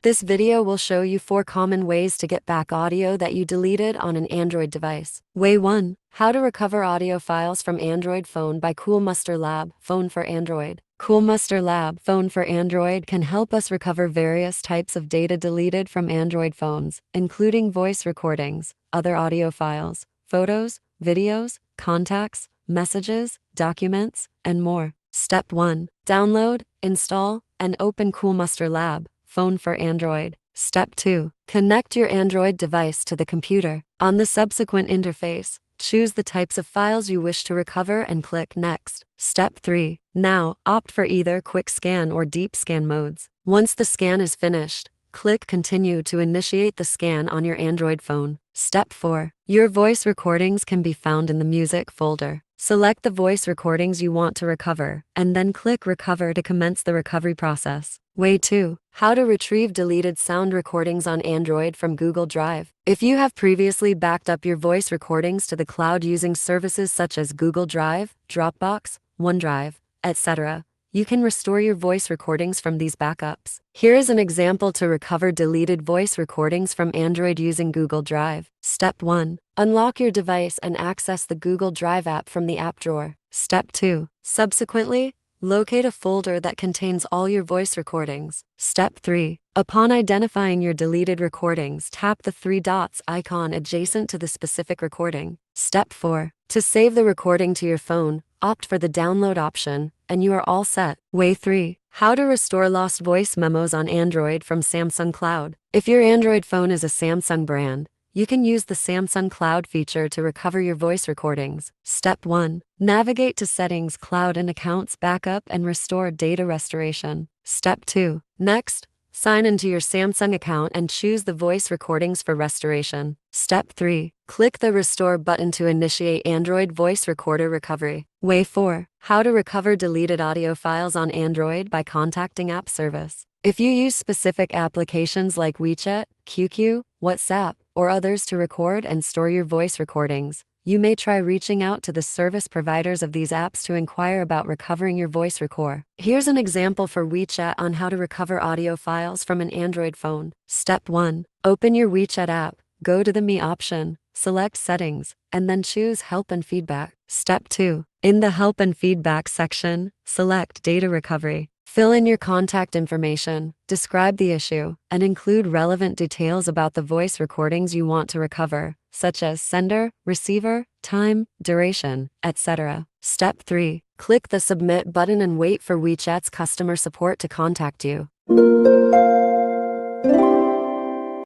This video will show you 4 common ways to get back audio that you deleted on an Android device. Way 1. How to recover audio files from Android phone by Coolmuster Lab.Fone for Android. Coolmuster Lab.Fone for Android can help us recover various types of data deleted from Android phones, including voice recordings, other audio files, photos, videos, contacts, messages, documents, and more. Step 1. Download, install, and open Coolmuster Lab.Fone for Android. Step 2. Connect your Android device to the computer. On the subsequent interface, choose the types of files you wish to recover and click Next. Step 3. Now, opt for either quick scan or deep scan modes. Once the scan is finished, click Continue to initiate the scan on your Android phone. Step 4. Your voice recordings can be found in the Music folder. Select the voice recordings you want to recover, and then click Recover to commence the recovery process. Way 2. How to retrieve deleted sound recordings on Android from Google Drive. If you have previously backed up your voice recordings to the cloud using services such as Google Drive, Dropbox, OneDrive, etc., you can restore your voice recordings from these backups. Here is an example to recover deleted voice recordings from Android using Google Drive. Step 1. Unlock your device and access the Google Drive app from the app drawer. Step 2. Subsequently, locate a folder that contains all your voice recordings. Step 3. Upon identifying your deleted recordings, tap the 3 dots icon adjacent to the specific recording. Step 4. To save the recording to your phone, opt for the download option, and you are all set. Way 3. How to restore lost voice memos on Android from Samsung Cloud. If your Android phone is a Samsung brand, you can use the Samsung Cloud feature to recover your voice recordings. Step 1. Navigate to Settings, Cloud and Accounts, Backup and Restore Data Restoration. Step 2. Next, sign into your Samsung account and choose the voice recordings for restoration. Step 3. Click the Restore button to initiate Android voice recorder recovery. Way 4. How to recover deleted audio files on Android by contacting app service. If you use specific applications like WeChat, QQ, WhatsApp, or others to record and store your voice recordings, you may try reaching out to the service providers of these apps to inquire about recovering your voice record. Here's an example for WeChat on how to recover audio files from an Android phone. Step 1. Open your WeChat app, go to the Me option, select Settings, and then choose Help and Feedback. Step 2. In the Help and Feedback section, select Data Recovery. Fill in your contact information, describe the issue, and include relevant details about the voice recordings you want to recover, such as sender, receiver, time, duration, etc. Step 3. Click the Submit button and wait for WeChat's customer support to contact you.